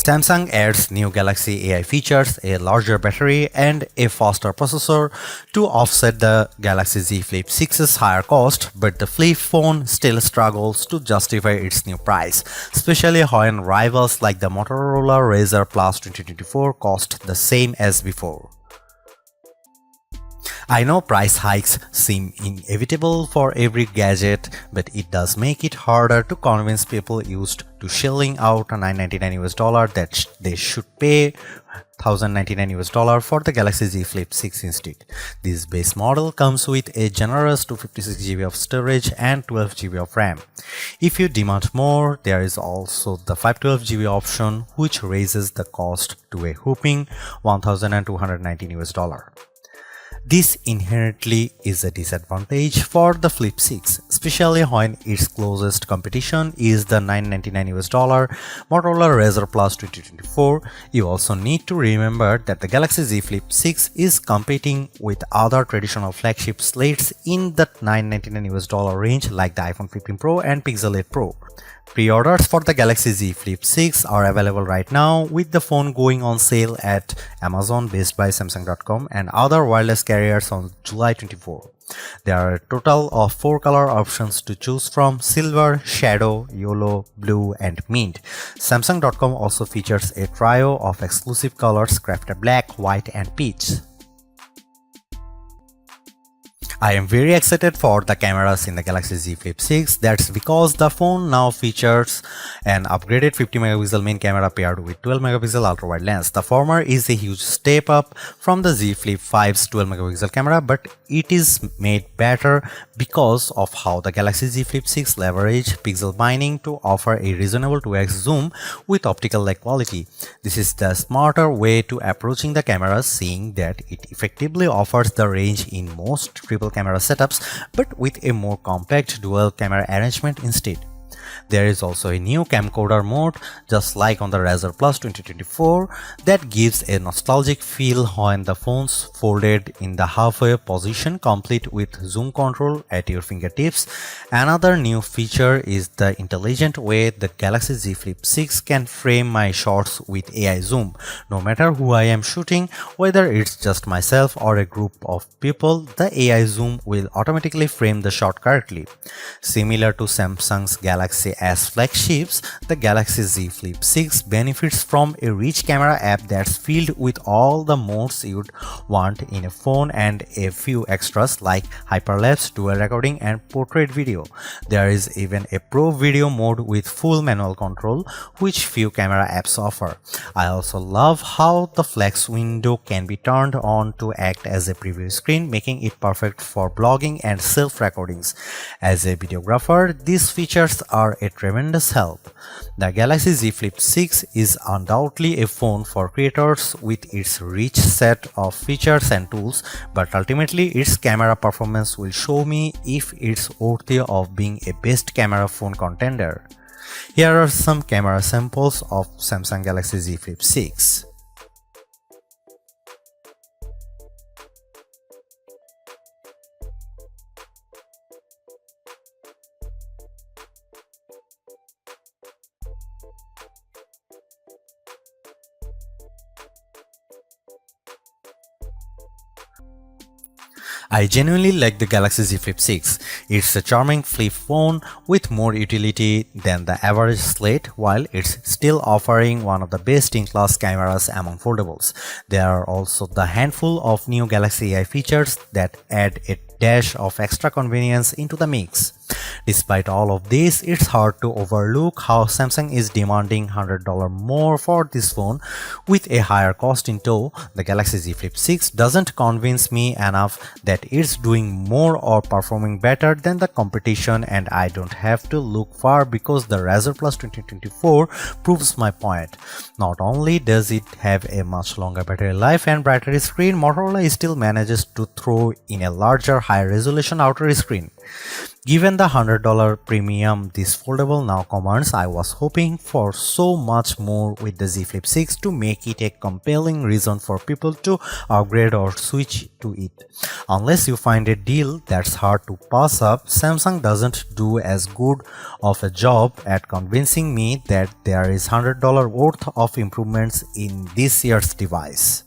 Samsung adds new Galaxy AI features, a larger battery, and a faster processor to offset the Galaxy Z Flip 6's higher cost, but the flip phone still struggles to justify its new price, especially when rivals like the Motorola Razr Plus 2024 cost the same as before. I know price hikes seem inevitable for every gadget, but it does make it harder to convince people used to shelling out $999 that they should pay $1,099 for the Galaxy Z Flip 6 instead. This base model comes with a generous 256GB of storage and 12GB of RAM. If you demand more, there is also the 512GB option, which raises the cost to a whopping $1,219. This inherently is a disadvantage for the Flip 6, especially when its closest competition is the $999 Motorola Razr Plus 2024. You also need to remember that the Galaxy Z Flip 6 is competing with other traditional flagship slates in the $999 range like the iPhone 15 Pro and Pixel 8 Pro. Pre-orders for the Galaxy Z Flip 6 are available right now, with the phone going on sale at Amazon, Best Buy, Samsung.com and other wireless carriers on July 24. There are a total of 4 color options to choose from: silver, shadow, yellow, blue and mint. Samsung.com also features a trio of exclusive colors crafted black, white and peach. I am very excited for the cameras in the Galaxy Z Flip 6. That's because the phone now features an upgraded 50MP main camera paired with 12MP ultra-wide lens. The former is a huge step up from the Z Flip 5's 12MP camera, but it is made better because of how the Galaxy Z Flip 6 leverage pixel mining to offer a reasonable 2x zoom with optical-like quality. This is the smarter way to approaching the camera, seeing that it effectively offers the range in most triple camera setups, but with a more compact dual camera arrangement instead. There is also a new camcorder mode, just like on the Razr Plus 2024, that gives a nostalgic feel when the phone's folded in the halfway position, complete with zoom control at your fingertips. Another new feature is the intelligent way the Galaxy Z Flip 6 can frame my shots with AI zoom. No matter who I am shooting, whether it's just myself or a group of people, the AI zoom will automatically frame the shot correctly. Similar to Samsung's Galaxy S flagships, the Galaxy Z Flip 6 benefits from a rich camera app that's filled with all the modes you'd want in a phone and a few extras like hyperlapse, dual recording and portrait video. There is even a pro video mode with full manual control, which few camera apps offer. I also love how the flex window can be turned on to act as a preview screen, making it perfect for blogging and self-recordings. As a videographer, these features are a tremendous help. The Galaxy Z Flip 6 is undoubtedly a phone for creators with its rich set of features and tools, but ultimately its camera performance will show me if it's worthy of being a best camera phone contender. Here are some camera samples of Samsung Galaxy Z Flip 6. I genuinely like the Galaxy Z Flip 6. It's a charming flip phone with more utility than the average slate, while it's still offering one of the best in-class cameras among foldables. There are also the handful of new Galaxy AI features that add a dash of extra convenience into the mix. Despite all of this, it's hard to overlook how Samsung is demanding $100 more for this phone with a higher cost in tow. The Galaxy Z Flip 6 doesn't convince me enough that it's doing more or performing better than the competition, and I don't have to look far because the Razr Plus 2024 proves my point. Not only does it have a much longer battery life and brighter screen, Motorola still manages to throw in a larger, higher resolution outer screen. Given the $100 premium this foldable now commands, I was hoping for so much more with the Z Flip 6 to make it a compelling reason for people to upgrade or switch to it. Unless you find a deal that's hard to pass up, Samsung doesn't do as good of a job at convincing me that there is $100 worth of improvements in this year's device.